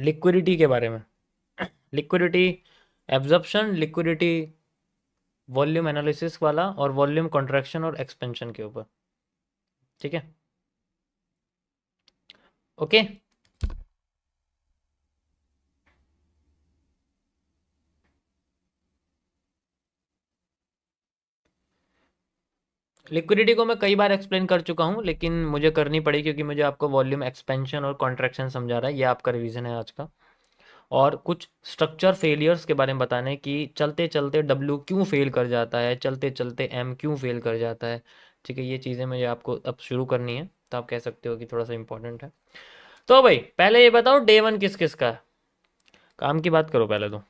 Liquidity के बारे में। Liquidity absorption, liquidity volume analysis वाला, और वॉल्यूम कॉन्ट्रैक्शन और एक्सपेंशन के ऊपर। ठीक है, ओके। लिक्विडिटी को मैं कई बार एक्सप्लेन कर चुका हूँ, लेकिन मुझे करनी पड़ी क्योंकि मुझे आपको वॉल्यूम एक्सपेंशन और कॉन्ट्रैक्शन समझा रहा है, ये आपका रिवीजन है आज का। और कुछ स्ट्रक्चर फेलियर्स के बारे में बताने कि चलते चलते डब्ल्यू क्यों फेल कर जाता है, चलते चलते एम क्यों फेल कर जाता है। ठीक है, ये चीज़ें मुझे आपको अब शुरू करनी है, तो आप कह सकते हो कि थोड़ा सा इंपॉर्टेंट है। तो भाई पहले ये बताओ डे वन किस किस का है? काम की बात करो पहले तो।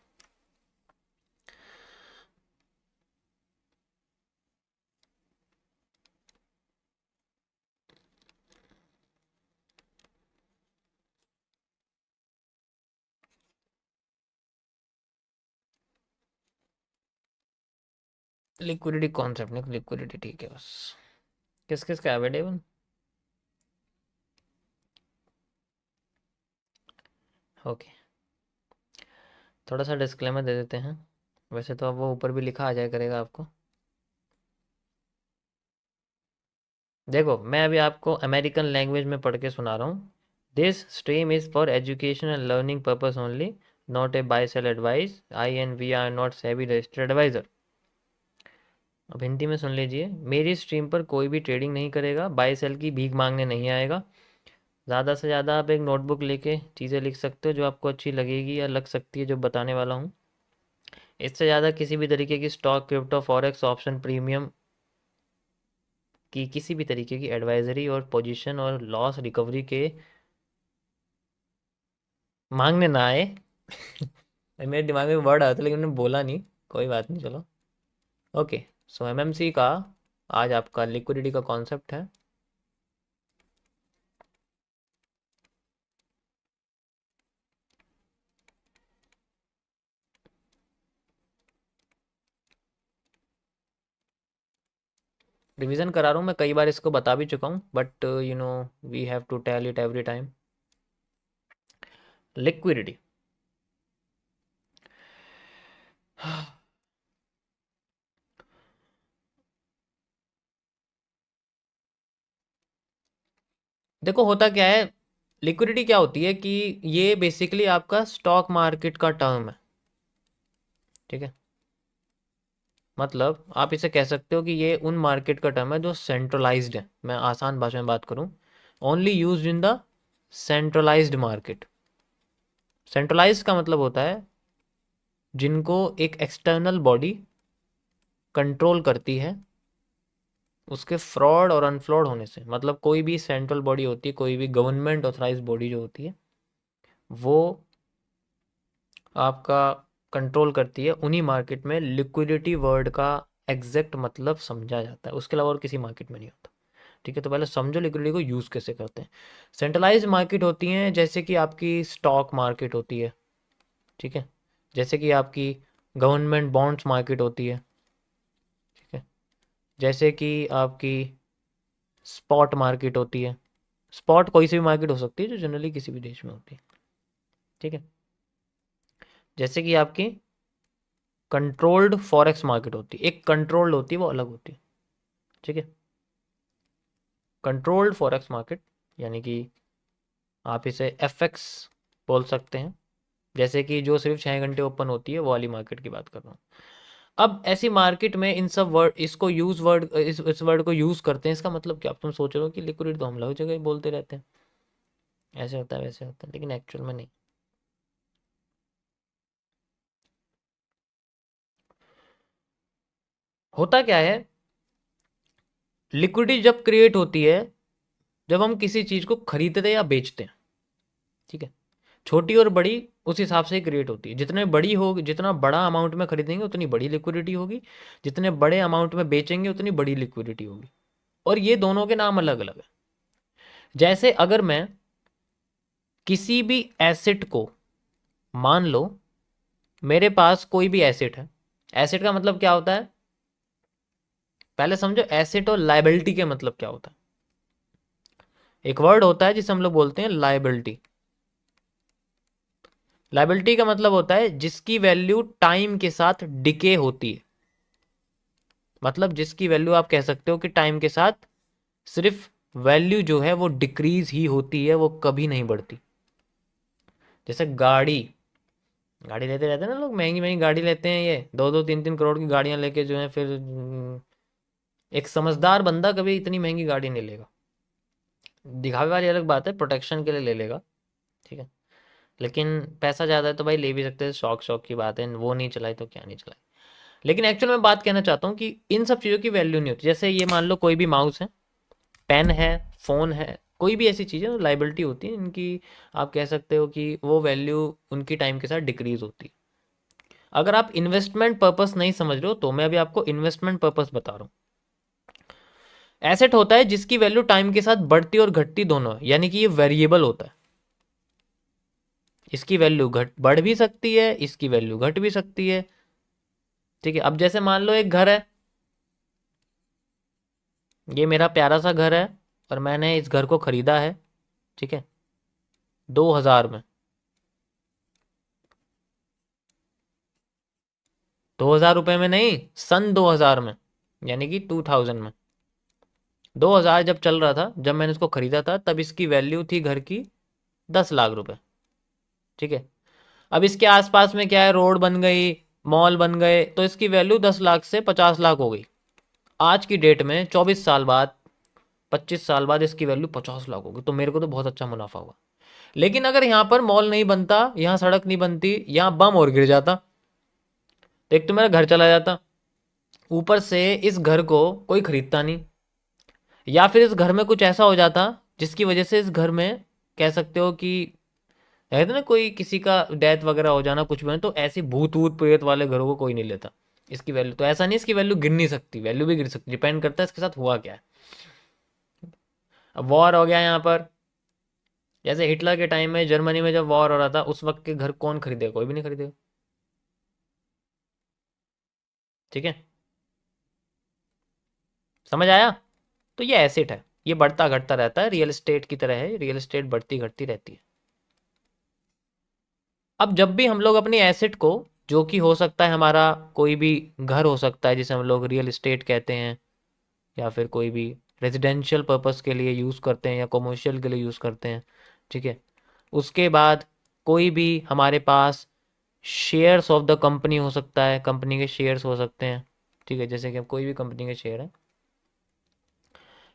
लिक्विडिटी कॉन्सेप्ट नहीं, लिक्विडिटी ठीक है बस। किस किस का है डे वन? ओके, थोड़ा सा डिस्क्लेमर दे देते हैं। वैसे तो अब वो ऊपर भी लिखा आ जाया करेगा आपको। देखो मैं अभी आपको अमेरिकन लैंग्वेज में पढ़ के सुना रहा हूँ। This stream is for education and learning purpose only, not a buy sell advice. I and we are not SEBI registered advisor. अब हिंदी में सुन लीजिए। मेरी स्ट्रीम पर कोई भी ट्रेडिंग नहीं करेगा, बाय सेल की भीख मांगने नहीं आएगा। ज़्यादा से ज़्यादा आप एक नोटबुक लेके चीज़ें लिख सकते हो जो आपको अच्छी लगेगी या लग सकती है, जो बताने वाला हूँ। इससे ज़्यादा किसी भी तरीके की stock, crypto, forex, option, premium की किसी भी तरीके की एडवाइजरी और पोजीशन और लॉस रिकवरी के मांगने ना आए। मेरे दिमाग में वर्ड आया था लेकिन मैंने बोला नहीं, कोई बात नहीं, चलो। ओके, सो एमएमसी का आज आपका लिक्विडिटी का कॉन्सेप्ट है। रिवीजन करा रहा हूँ मैं, कई बार इसको बता भी चुका हूँ, but you know we have to tell it every time. Liquidity, देखो होता क्या है, लिक्विडिटी क्या होती है कि ये बेसिकली आपका स्टॉक मार्केट का टर्म है। ठीक है, मतलब आप इसे कह सकते हो कि ये उन मार्केट का टर्म है जो सेंट्रलाइज्ड है। मैं आसान भाषा में बात करूं, only used in the centralised market. Centralised का मतलब होता है जिनको एक एक्सटर्नल बॉडी कंट्रोल करती है उसके फ्रॉड और अनफ्लॉड होने से। मतलब कोई भी सेंट्रल बॉडी होती है, कोई भी गवर्नमेंट ऑथराइज बॉडी जो होती है, वो आपका कंट्रोल करती है। उन्हीं मार्केट में लिक्विडिटी वर्ड का एग्जैक्ट मतलब समझा जाता है, उसके अलावा और किसी मार्केट में नहीं होता। ठीक है, तो पहले समझो लिक्विडिटी को यूज़ कैसे करते हैं। सेंट्रलाइज्ड मार्केट होती हैं जैसे कि आपकी स्टॉक मार्केट होती है। ठीक है, जैसे कि आपकी गवर्नमेंट बॉन्ड्स मार्केट होती है। ठीक है, जैसे कि आपकी स्पॉट मार्केट होती है। स्पॉट कोई सी भी मार्केट हो सकती है जो जनरली किसी भी देश में होती है। ठीक है, जैसे कि आपकी कंट्रोल्ड फॉरेक्स मार्केट होती है। एक कंट्रोल्ड होती है, वो अलग होती है। ठीक है, कंट्रोल्ड फॉरेक्स मार्केट यानी कि आप इसे एफएक्स बोल सकते हैं। जैसे कि जो सिर्फ 6 घंटे ओपन होती है, वो वाली मार्केट की बात कर रहा हूँ। अब ऐसी मार्केट में इन सब वर्ड इसको यूज वर्ड इस वर्ड को यूज करते हैं। इसका मतलब क्या? अब तुम सोच रहे हो कि लिक्विडिटी तो हम लोग जगह ही बोलते रहते हैं, ऐसे होता है वैसे होता है, लेकिन एक्चुअल में नहीं। होता क्या है, लिक्विडिटी जब क्रिएट होती है जब हम किसी चीज को खरीदते हैं या बेचते हैं। ठीक है, छोटी और बड़ी उस हिसाब से क्रिएट होती है। जितने बड़ी होगी, जितना बड़ा अमाउंट में खरीदेंगे उतनी बड़ी लिक्विडिटी होगी, जितने बड़े अमाउंट में बेचेंगे उतनी बड़ी लिक्विडिटी होगी। और ये दोनों के नाम अलग अलग है। जैसे अगर मैं किसी भी एसेट को, मान लो मेरे पास कोई भी एसेट है। एसेट का मतलब क्या होता है, पहले समझो एसेट और लायबिलिटी के मतलब क्या होता है। एक वर्ड होता है जिसे हम लोग बोलते हैं लायबिलिटी। लायबिलिटी का मतलब होता है जिसकी वैल्यू टाइम के साथ डिके होती है, मतलब जिसकी वैल्यू आप कह सकते हो कि टाइम के साथ सिर्फ वैल्यू जो है वो डिक्रीज ही होती है, वो कभी नहीं बढ़ती। जैसे गाड़ी, गाड़ी लेते रहते हैं ना लोग, महंगी महंगी गाड़ी लेते हैं, ये 2-2 3-3 करोड़ की गाड़ियां लेके जो है फिर एक समझदार बंदा कभी इतनी महंगी गाड़ी नहीं लेगा। दिखावे वाली अलग बात है, प्रोटेक्शन के लिए ले लेगा, ठीक है, लेकिन पैसा ज़्यादा है तो भाई ले भी सकते हैं, शौक शौक की बात है, वो नहीं चलाई तो क्या नहीं चलाई। लेकिन एक्चुअल में बात कहना चाहता हूँ कि इन सब चीज़ों की वैल्यू नहीं होती। जैसे ये मान लो कोई भी माउस है, पेन है, फ़ोन है, कोई भी ऐसी चीज़ है लाइबिलिटी होती है इनकी, आप कह सकते हो कि वो वैल्यू उनकी टाइम के साथ डिक्रीज होती है। अगर आप इन्वेस्टमेंट पर्पस नहीं समझ रहे हो तो मैं अभी आपको इन्वेस्टमेंट पर्पस बता रहा हूँ। एसेट होता है जिसकी वैल्यू टाइम के साथ बढ़ती और घटती दोनों है, यानी कि ये वेरिएबल होता है, इसकी वैल्यू घट बढ़ भी सकती है, इसकी वैल्यू घट भी सकती है, ठीक है। अब जैसे मान लो एक घर है, ये मेरा प्यारा सा घर है और मैंने इस घर को खरीदा है, ठीक है, 2000 में, 2000 रुपये में नहीं, सन 2000 में, यानी कि 2000 में। 2000 जब चल रहा था, जब मैंने इसको खरीदा था, तब इसकी वैल्यू थी घर की 10 लाख रुपए, ठीक है। अब इसके आसपास में क्या है, रोड बन गई, मॉल बन गए, तो इसकी वैल्यू 10 लाख से 50 लाख हो गई। आज की डेट में 24 साल बाद, 25 साल बाद इसकी वैल्यू 50 लाख होगी, तो मेरे को तो बहुत अच्छा मुनाफा हुआ। लेकिन अगर यहाँ पर मॉल नहीं बनता, यहाँ सड़क नहीं बनती, यहाँ बम और गिर जाता, तो एक तो मेरा घर चला जाता, ऊपर से इस घर को कोई खरीदता नहीं, या फिर इस घर में कुछ ऐसा हो जाता जिसकी वजह से इस घर में कह सकते हो कि है ना, कोई किसी का डेथ वगैरह हो जाना, कुछ भी, तो ऐसे भूत वूत प्रेत वाले घरों को कोई नहीं लेता। इसकी वैल्यू तो ऐसा नहीं, इसकी वैल्यू गिर नहीं सकती, वैल्यू भी गिर सकती, डिपेंड करता है इसके साथ हुआ क्या है। अब वॉर हो गया यहाँ पर, जैसे हिटलर के टाइम में जर्मनी में जब वॉर हो रहा था, उस वक्त के घर कौन खरीदेगा, कोई भी नहीं खरीदेगा, ठीक है, समझ आया। तो ये एसेट है, ये बढ़ता घटता रहता है, रियल एस्टेट की तरह है, रियल एस्टेट बढ़ती घटती रहती है। अब जब भी हम लोग अपनी एसेट को, जो कि हो सकता है हमारा कोई भी घर हो सकता है जिसे हम लोग रियल एस्टेट कहते हैं, या फिर कोई भी रेजिडेंशियल पर्पस के लिए यूज़ करते हैं या कमर्शियल के लिए यूज़ करते हैं, ठीक है। उसके बाद कोई भी हमारे पास शेयर्स ऑफ द कंपनी हो सकता है, कंपनी के शेयर्स हो सकते हैं, ठीक है, जैसे कि अब कोई भी कंपनी के शेयर है।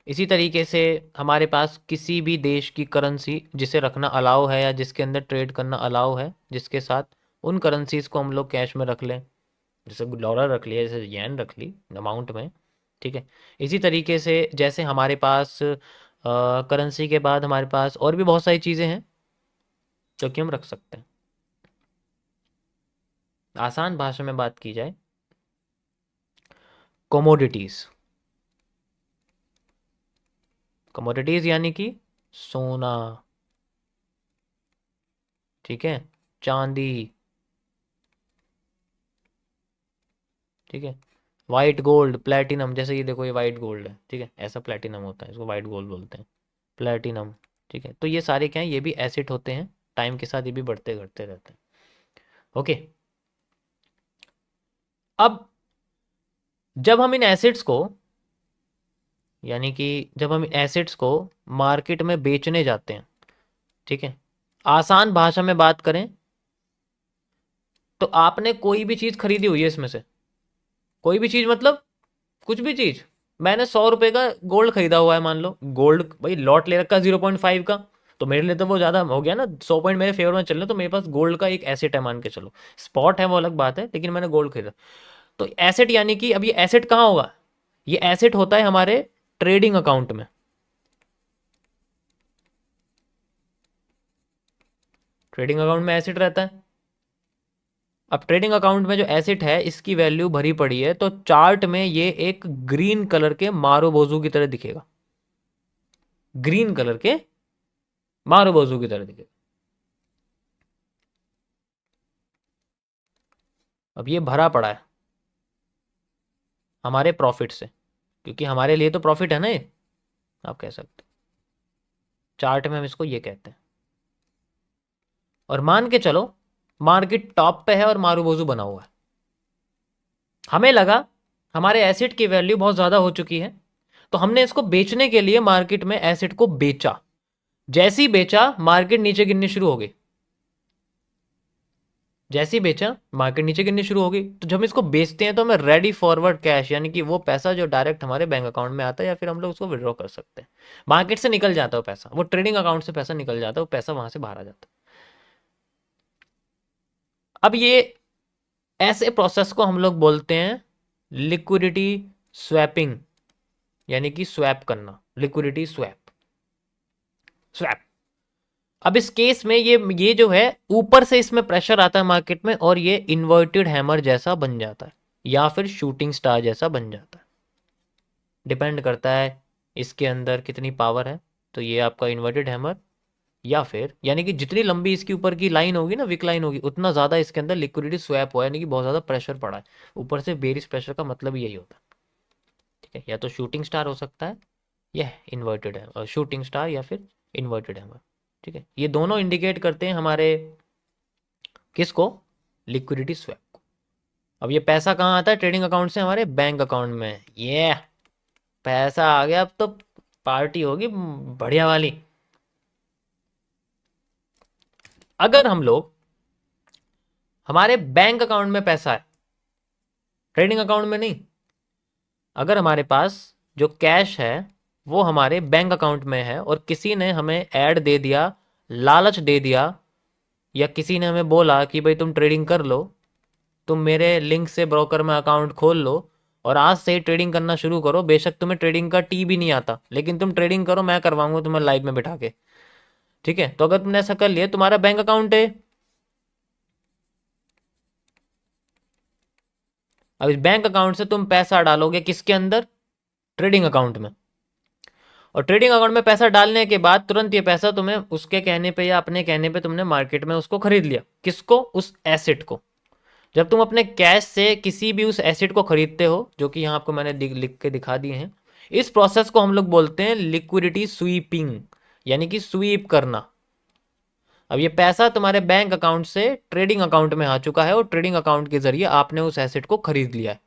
इसी तरीके से हमारे पास किसी भी देश की करेंसी जिसे रखना अलाउ है या जिसके अंदर ट्रेड करना अलाउ है, जिसके साथ उन करेंसीज को हम लोग कैश में रख लें, जैसे डॉलर रख लिया, जैसे येन रख ली अमाउंट में, ठीक है। इसी तरीके से जैसे हमारे पास करेंसी के बाद हमारे पास और भी बहुत सारी चीज़ें हैं जो कि हम रख सकते हैं। आसान भाषा में बात की जाए, कोमोडिटीज़, कमोडिटीज़ यानी कि सोना, ठीक है, चांदी, ठीक है, वाइट गोल्ड, प्लेटिनम, जैसे ये देखो ये वाइट गोल्ड है, ठीक है, ऐसा प्लेटिनम होता है, इसको वाइट गोल्ड बोलते हैं, प्लेटिनम, ठीक है। तो ये सारे क्या हैं, ये भी एसिड होते हैं, टाइम के साथ ये भी बढ़ते घटते रहते हैं, ओके। अब जब हम इन एसिड्स को, यानी कि जब हम एसिड्स को मार्केट में बेचने जाते हैं, ठीक है, आसान भाषा में बात करें तो आपने कोई भी चीज़ खरीदी हुई है इसमें से, कोई भी चीज़ मतलब कुछ भी चीज़, मैंने 100 रुपये का गोल्ड खरीदा हुआ है, मान लो गोल्ड भाई लॉट ले रखा 0.5 का, तो मेरे लिए तो वो ज़्यादा हो गया ना, 100 पॉइंट मेरे फेवर में चल रहे, तो मेरे पास गोल्ड का एक एसेट है मान के चलो, स्पॉट है वो अलग बात है, लेकिन मैंने गोल्ड खरीदा। तो एसेट यानी कि अब ये एसेट कहाँ होगा, ये एसेट होता है हमारे ट्रेडिंग अकाउंट में, ट्रेडिंग अकाउंट में एसेट रहता है। अब ट्रेडिंग अकाउंट में जो एसेट है इसकी वैल्यू भरी पड़ी है, तो चार्ट में ये एक ग्रीन कलर के मारूबोजू की तरह दिखेगा, ग्रीन कलर के मारूबोजू की तरह दिखेगा। अब ये भरा पड़ा है हमारे प्रॉफिट से, क्योंकि हमारे लिए तो प्रॉफिट है ना ये, आप कह सकते हो, चार्ट में हम इसको ये कहते हैं। और मान के चलो मार्केट टॉप पे है और मारूबोजू बना हुआ है। हमें लगा हमारे एसेट की वैल्यू बहुत ज़्यादा हो चुकी है, तो हमने इसको बेचने के लिए मार्केट में एसेट को बेचा। जैसे ही बेचा मार्केट नीचे गिरनी शुरू हो गई, जैसे ही बेचा मार्केट नीचे गिरनी शुरू हो गई। तो जब हम इसको बेचते हैं तो हमें रेडी फॉरवर्ड कैश, यानी कि वो पैसा जो डायरेक्ट हमारे बैंक अकाउंट में आता है या फिर हम लोग उसको विड्रॉ कर सकते हैं। मार्केट से निकल जाता है वो पैसा, वो ट्रेडिंग अकाउंट से पैसा निकल जाता है, वो पैसा वहां से बाहर आ जाता है। अब ये ऐसे प्रोसेस को हम लोग बोलते हैं लिक्विडिटी स्वैपिंग, यानी कि स्वैप करना, लिक्विडिटी स्वैप, स्वैप। अब इस केस में ये जो है ऊपर से इसमें प्रेशर आता है मार्केट में और ये इन्वर्टेड हैमर जैसा बन जाता है या फिर शूटिंग स्टार जैसा बन जाता है। डिपेंड करता है इसके अंदर कितनी पावर है। तो ये आपका इन्वर्टेड हैमर, या फिर यानी कि जितनी लंबी इसके ऊपर की लाइन होगी ना, विक लाइन होगी, उतना ज़्यादा इसके अंदर लिक्विडिटी स्वैप हुआ है, यानी कि बहुत ज़्यादा प्रेशर पड़ा है ऊपर से। बेरिश प्रेशर का मतलब यही होता है। ठीक है, या तो शूटिंग स्टार हो सकता है या इन्वर्टेड है, और शूटिंग स्टार या फिर इन्वर्टेड हैमर। ठीक है, ये दोनों इंडिकेट करते हैं हमारे किसको, लिक्विडिटी स्वैप को। अब ये पैसा कहाँ आता है, ट्रेडिंग अकाउंट से हमारे बैंक अकाउंट में। ये पैसा आ गया, अब तो पार्टी होगी बढ़िया वाली। अगर हम लोग, हमारे बैंक अकाउंट में पैसा है, ट्रेडिंग अकाउंट में नहीं, अगर हमारे पास जो कैश है वो हमारे बैंक अकाउंट में है और किसी ने हमें ऐड दे दिया, लालच दे दिया, या किसी ने हमें बोला कि भाई तुम ट्रेडिंग कर लो, तुम मेरे लिंक से ब्रोकर में अकाउंट खोल लो और आज से ही ट्रेडिंग करना शुरू करो, बेशक तुम्हें ट्रेडिंग का टी भी नहीं आता, लेकिन तुम ट्रेडिंग करो, मैं करवाऊंगा तुम्हें लाइव में बिठा के। ठीक है, तो अगर तुमने ऐसा कर लिया, तुम्हारा बैंक अकाउंट है, अब इस बैंक अकाउंट से तुम पैसा डालोगे किसके अंदर, ट्रेडिंग अकाउंट में। और ट्रेडिंग अकाउंट में पैसा डालने के बाद तुरंत ये पैसा तुम्हें उसके कहने पे या अपने कहने पे तुमने मार्केट में उसको खरीद लिया, किसको, उस एसेट को। जब तुम अपने कैश से किसी भी उस एसेट को खरीदते हो, जो कि यहाँ आपको मैंने लिख के दिखा दिए हैं, इस प्रोसेस को हम लोग बोलते हैं लिक्विडिटी स्वीपिंग, यानी कि स्वीप करना। अब ये पैसा तुम्हारे बैंक अकाउंट से ट्रेडिंग अकाउंट में आ चुका है और ट्रेडिंग अकाउंट के जरिए आपने उस एसेट को खरीद लिया है।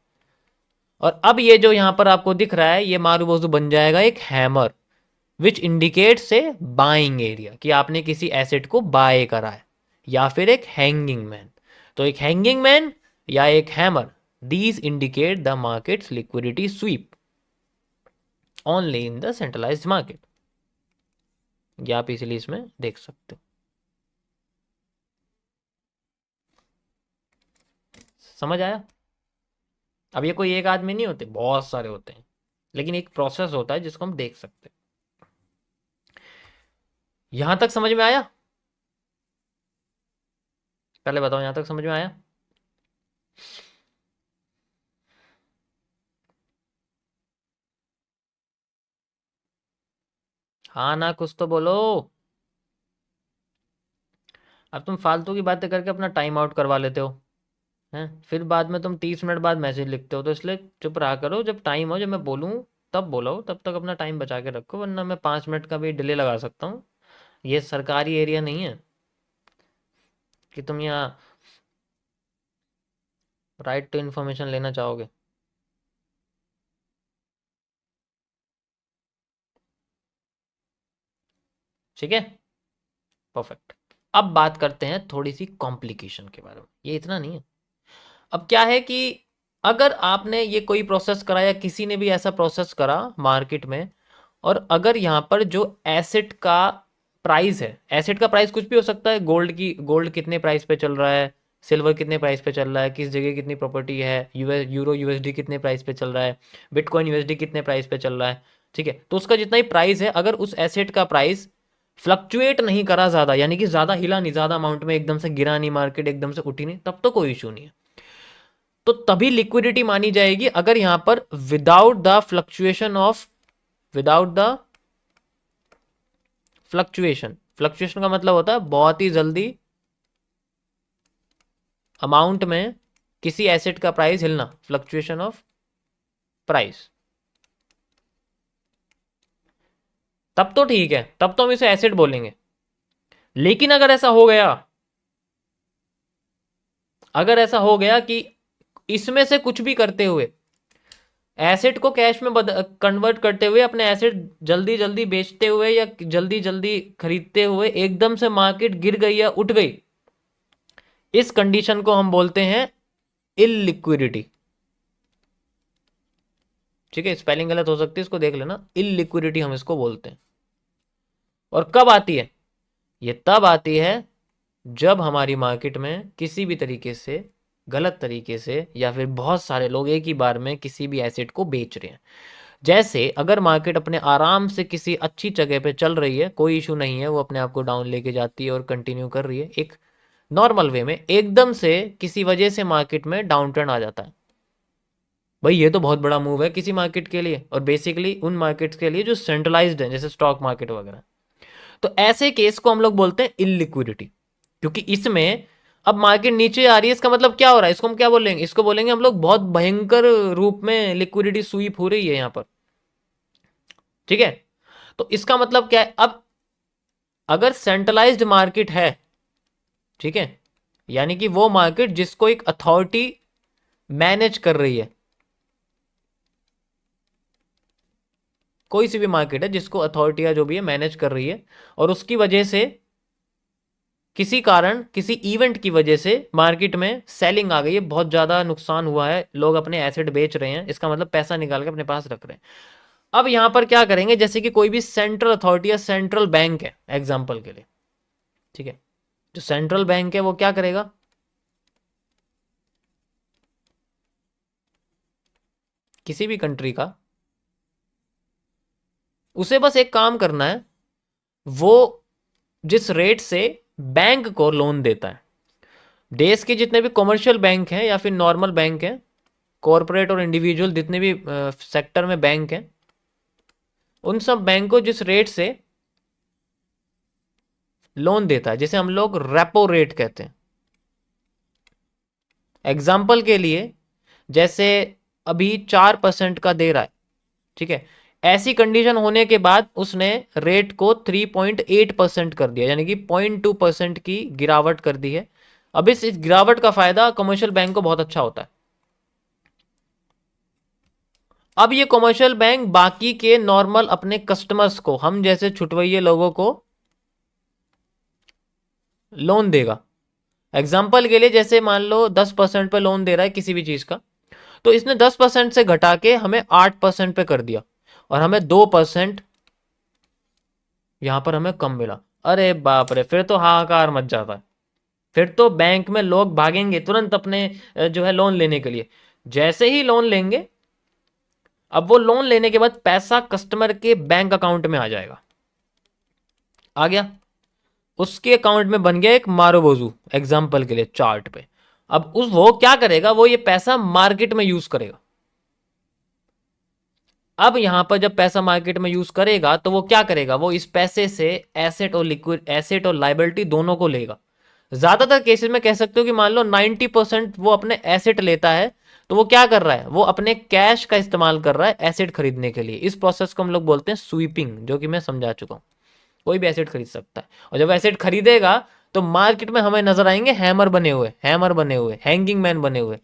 और अब ये जो यहां पर आपको दिख रहा है, ये मारूबोजू बन जाएगा एक हैमर, विच इंडिकेट से बाइंग एरिया, कि आपने किसी एसेट को बाय करा है, या फिर एक हैंगिंग मैन। तो एक हैंगिंग मैन या एक hammer, these indicate the markets liquidity SVEEP only in the centralised market. ये आप इसलिए इसमें देख सकते हो। समझ आया। अब ये कोई एक आदमी नहीं होते, बहुत सारे होते हैं, लेकिन एक प्रोसेस होता है जिसको हम देख सकते हैं। यहां तक समझ में आया, पहले बताओ यहां तक समझ में आया। हाँ ना, कुछ तो बोलो। अब तुम फालतू की बातें करके अपना टाइम आउट करवा लेते हो हैं, फिर बाद में तुम 30 मिनट बाद मैसेज लिखते हो, तो इसलिए चुप रहा करो। जब टाइम हो, जब मैं बोलूँ तब बोलो, तब तक अपना टाइम बचा के रखो, वरना मैं 5 मिनट का भी डिले लगा सकता हूँ। ये सरकारी एरिया नहीं है कि तुम यहाँ राइट टू इन्फॉर्मेशन लेना चाहोगे। ठीक है, परफेक्ट। अब बात करते हैं थोड़ी सी कॉम्प्लिकेशन के बारे में, ये इतना नहीं है। अब क्या है कि अगर आपने ये कोई प्रोसेस करा या किसी ने भी ऐसा प्रोसेस करा मार्केट में, और अगर यहाँ पर जो एसेट का प्राइस है, एसेट का प्राइस कुछ भी हो सकता है, गोल्ड कितने प्राइस पे चल रहा है, सिल्वर कितने प्राइस पे चल रहा है, किस जगह कितनी प्रॉपर्टी है, यूरो यूएसडी कितने प्राइस पे चल रहा है, बिटकॉइन यूएसडी कितने प्राइस पे चल रहा है। ठीक है, तो उसका जितना ही प्राइस है, अगर उस एसेट का प्राइस फ्लक्चुएट नहीं करा ज़्यादा, यानी कि ज़्यादा हिला नहीं, ज़्यादा अमाउंट में एकदम से गिरा नहीं, मार्केट एकदम से उठी नहीं, तब तो कोई इशू नहीं है। तो तभी लिक्विडिटी मानी जाएगी अगर यहां पर विदाउट द फ्लक्चुएशन। फ्लक्चुएशन का मतलब होता है बहुत ही जल्दी अमाउंट में किसी एसेट का प्राइस हिलना, फ्लक्चुएशन ऑफ प्राइस, तब तो ठीक है, तब तो हम इसे एसेट बोलेंगे। लेकिन अगर ऐसा हो गया अगर ऐसा हो गया कि इसमें से कुछ भी करते हुए, एसेट को कैश में कन्वर्ट करते हुए, अपने एसेट जल्दी जल्दी बेचते हुए या जल्दी जल्दी खरीदते हुए एकदम से मार्केट गिर गई या उठ गई, इस कंडीशन को हम बोलते हैं इललिक्विडिटी। ठीक है, स्पेलिंग गलत हो सकती है, इसको देख लेना, इललिक्विडिटी हम इसको बोलते हैं। और कब आती है? ये तब आती है जब हमारी मार्केट में किसी भी तरीके से, गलत तरीके से, या फिर बहुत सारे लोग एक ही बार में किसी भी एसेट को बेच रहे हैं। जैसे अगर मार्केट अपने आराम से किसी अच्छी जगह पे चल रही है, कोई इशू नहीं है, वो अपने आप को डाउन लेके जाती है और कंटिन्यू कर रही है एक नॉर्मल वे में, एकदम से किसी वजह से मार्केट में डाउन ट्रेंड आ जाता है, भाई ये तो बहुत बड़ा मूव है किसी मार्केट के लिए, और बेसिकली उन मार्केट्स के लिए जो सेंट्रलाइज्ड है, जैसे स्टॉक मार्केट वगैरह। तो ऐसे केस को हम लोग बोलते हैं इलिक्विडिटी, क्योंकि इसमें अब मार्केट नीचे आ रही है, इसका मतलब क्या हो रहा है, इसको हम क्या बोलेंगे, इसको बोलेंगे हम लोग बहुत भयंकर रूप में लिक्विडिटी स्वीप हो रही है यहाँ पर। ठीक है, तो इसका मतलब क्या है, अब अगर सेंट्रलाइज्ड मार्केट है, ठीक है, यानी कि वो मार्केट जिसको एक अथॉरिटी मैनेज कर रही है, कोई सी भी मार्केट है जिसको अथॉरिटी या जो भी है मैनेज कर रही है, और उसकी वजह से किसी कारण, किसी इवेंट की वजह से मार्केट में सेलिंग आ गई है, बहुत ज़्यादा नुकसान हुआ है, लोग अपने एसेट बेच रहे हैं, इसका मतलब पैसा निकाल के अपने पास रख रहे हैं। अब यहां पर क्या करेंगे, जैसे कि कोई भी सेंट्रल अथॉरिटी या सेंट्रल बैंक है एग्जाम्पल के लिए, ठीक है, जो सेंट्रल बैंक है वो क्या करेगा, किसी भी कंट्री का, उसे बस एक काम करना है, वो जिस रेट से बैंक को लोन देता है, देश के जितने भी कमर्शियल बैंक हैं या फिर नॉर्मल बैंक हैं, कॉरपोरेट और इंडिविजुअल जितने भी सेक्टर में बैंक हैं, उन सब बैंक को जिस रेट से लोन देता है, जिसे हम लोग रेपो रेट कहते हैं। एग्जाम्पल के लिए, जैसे अभी 4% का दे रहा है, ठीक है, ऐसी कंडीशन होने के बाद उसने रेट को 3.8% कर दिया, यानी कि 0.2% की गिरावट कर दी है। अब इस गिरावट का फायदा कमर्शियल बैंक को बहुत अच्छा होता है। अब ये कमर्शियल बैंक बाकी के नॉर्मल अपने कस्टमर्स को, हम जैसे छुटवैये लोगों को लोन देगा। एग्जाम्पल के लिए, जैसे मान लो 10% पे लोन दे रहा है किसी भी चीज का, तो इसने 10% से घटा के हमें 8% पे कर दिया, और हमें 2% यहां पर हमें कम मिला। अरे बाप रे, फिर तो हाहाकार मच जाता है, फिर तो बैंक में लोग भागेंगे तुरंत अपने जो है लोन लेने के लिए। जैसे ही लोन लेंगे, अब वो लोन लेने के बाद पैसा कस्टमर के बैंक अकाउंट में आ जाएगा, आ गया, उसके अकाउंट में बन गया एक मारोबोजू, एग्जाम्पल के लिए चार्ट पे। अब उस वो क्या करेगा, वो ये पैसा मार्केट में यूज करेगा। अब यहां पर जब पैसा मार्केट में यूज करेगा, तो वो क्या करेगा, वो इस पैसे से एसेट और लिक्विड, एसेट और लाइबिलिटी दोनों को लेगा। ज्यादातर केसेस में कह सकते हो कि मान लो 90% वो अपने एसेट लेता है, तो वो क्या कर रहा है, वो अपने कैश का इस्तेमाल कर रहा है एसेट खरीदने के लिए। इस प्रोसेस को हम लोग बोलते हैं स्वीपिंग, जो कि मैं समझा चुका हूं। कोई भी एसेट खरीद सकता है, और जब एसेट खरीदेगा तो मार्केट में हमें नजर आएंगे हैमर बने हुए, हैमर बने हुए, हैंगिंग मैन बने हुए,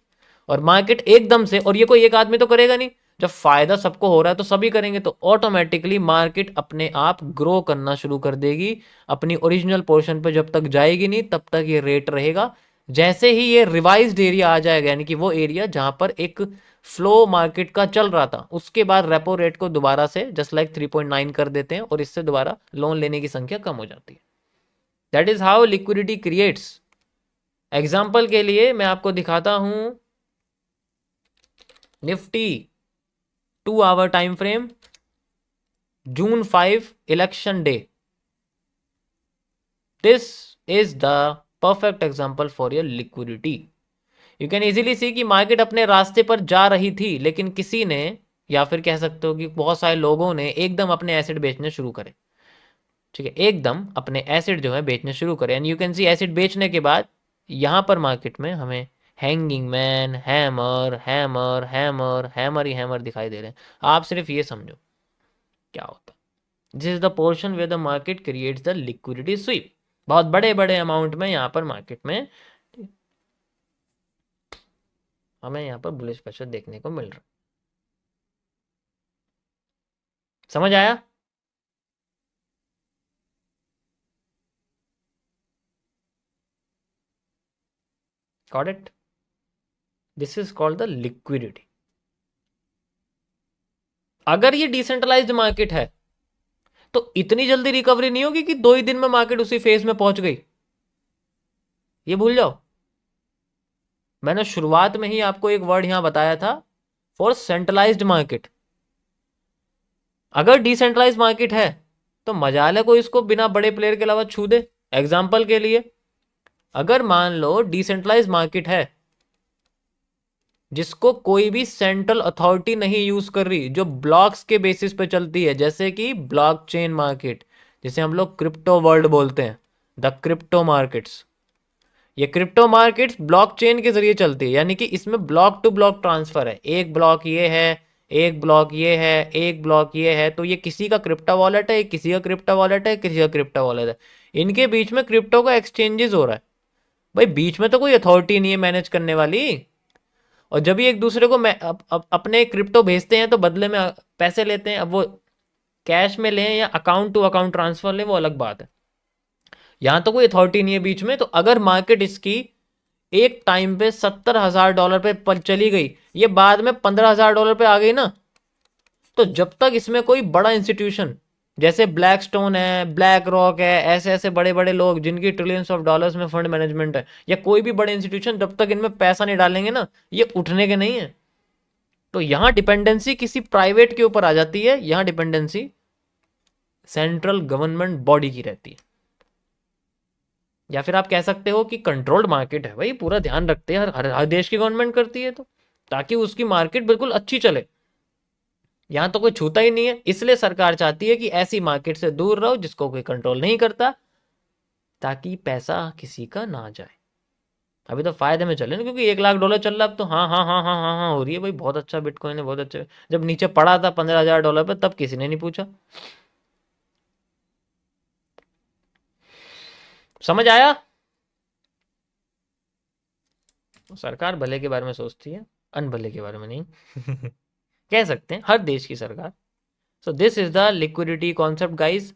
और मार्केट एकदम से, और ये कोई एक आदमी तो करेगा नहीं, जब फायदा सबको हो रहा है तो सभी करेंगे, तो ऑटोमेटिकली मार्केट अपने आप ग्रो करना शुरू कर देगी। अपनी ओरिजिनल पोर्शन पे जब तक जाएगी नहीं, तब तक ये रेट रहेगा। जैसे ही ये रिवाइज्ड एरिया आ जाएगा, यानी कि वो एरिया जहां पर एक फ्लो मार्केट का चल रहा था, उसके बाद रेपो रेट को दोबारा से जस्ट लाइक 3.9 कर देते हैं, और इससे दोबारा लोन लेने की संख्या कम हो जाती है। That is how liquidity creates. Example के लिए मैं आपको दिखाता हूं, Nifty 2 hour time frame, June 5 election day. This is the perfect example for your liquidity. You can easily see कि मार्केट अपने रास्ते पर जा रही थी, लेकिन किसी ने, या फिर कह सकते हो कि बहुत सारे लोगों ने एकदम अपने एसेट बेचने शुरू करे। ठीक है, एकदम अपने एसेट जो है बेचने शुरू करे, and you can see asset बेचने के बाद यहां पर मार्केट में हमें hanging man, hammer hammer hammer hammer ही हैमर दिखाई दे रहे हैं। आप सिर्फ ये समझो क्या होता है, this is the portion where the market creates the liquidity sweep. बहुत बड़े बड़े अमाउंट में यहाँ पर मार्केट में हमें यहाँ पर बुलिश प्रेशर देखने को मिल रहा है। समझ आया? Got it? This is called the liquidity. अगर ये डिसेंट्रलाइज्ड मार्केट है तो इतनी जल्दी रिकवरी नहीं होगी कि 2 ही दिन में मार्केट उसी फेज में पहुंच गई, ये भूल जाओ। मैंने शुरुआत में ही आपको एक वर्ड यहां बताया था, फॉर सेंट्रलाइज्ड मार्केट। अगर डिसेंट्रलाइज्ड मार्केट है तो मजाल है कोई इसको बिना बड़े प्लेयर के अलावा छू दे। एग्जाम्पल के लिए, अगर मान लो डिसेंट्रलाइज्ड मार्केट है जिसको कोई भी सेंट्रल अथॉरिटी नहीं यूज कर रही, जो ब्लॉक्स के बेसिस पे चलती है, जैसे कि ब्लॉकचेन मार्केट, जिसे हम लोग क्रिप्टो वर्ल्ड बोलते हैं, द क्रिप्टो मार्केट्स। ये क्रिप्टो मार्केट्स ब्लॉकचेन के जरिए चलती है, यानी कि इसमें ब्लॉक टू ब्लॉक ट्रांसफर है। एक ब्लॉक ये है, एक ब्लॉक ये है, एक ब्लॉक ये है, तो ये किसी का क्रिप्टो वॉलेट है, किसी का क्रिप्टो वॉलेट है, किसी का क्रिप्टो वॉलेट है। इनके बीच में क्रिप्टो का एक्सचेंजेस हो रहा है। भाई बीच में तो कोई अथॉरिटी नहीं है मैनेज करने वाली। और जब भी एक दूसरे को अपने क्रिप्टो भेजते हैं तो बदले में पैसे लेते हैं। अब वो कैश में लें या अकाउंट टू अकाउंट ट्रांसफर लें, वो अलग बात है। यहां तो कोई अथॉरिटी नहीं है बीच में। तो अगर मार्केट इसकी एक टाइम पे $70,000 पे चली गई, ये बाद में $15,000 पे आ गई ना, तो जब तक इसमें कोई बड़ा इंस्टीट्यूशन जैसे ब्लैक स्टोन है, ब्लैक रॉक है, ऐसे ऐसे बड़े बड़े लोग जिनकी ट्रिलियंस ऑफ डॉलर्स में फंड मैनेजमेंट है, या कोई भी बड़े इंस्टीट्यूशन, जब तक इनमें पैसा नहीं डालेंगे ना, ये उठने के नहीं है। तो यहां डिपेंडेंसी किसी प्राइवेट के ऊपर आ जाती है, यहां डिपेंडेंसी सेंट्रल गवर्नमेंट बॉडी की रहती है। या फिर आप कह सकते हो कि कंट्रोल्ड मार्केट है। भाई पूरा ध्यान रखते हैं, हर देश की गवर्नमेंट करती है, तो ताकि उसकी मार्केट बिल्कुल अच्छी चले। यहां तो कोई छूता ही नहीं है, इसलिए सरकार चाहती है कि ऐसी मार्केट से दूर रहो जिसको कोई कंट्रोल नहीं करता, ताकि पैसा किसी का ना जाए। अभी तो फायदे में चले ना, क्योंकि $1,00,000 चल रहा है अब तो हाँ हाँ हाँ हाँ हाँ हाँ हो रही है। भाई बहुत अच्छा बिटकॉइन है, बहुत अच्छा। जब नीचे पड़ा था $15,000 पे, तब किसी ने नहीं पूछा। समझ आया? सरकार भले के बारे में सोचती है, अनभले के बारे में नहीं। कह सकते हैं हर देश की सरकार। So this is the liquidity concept guys.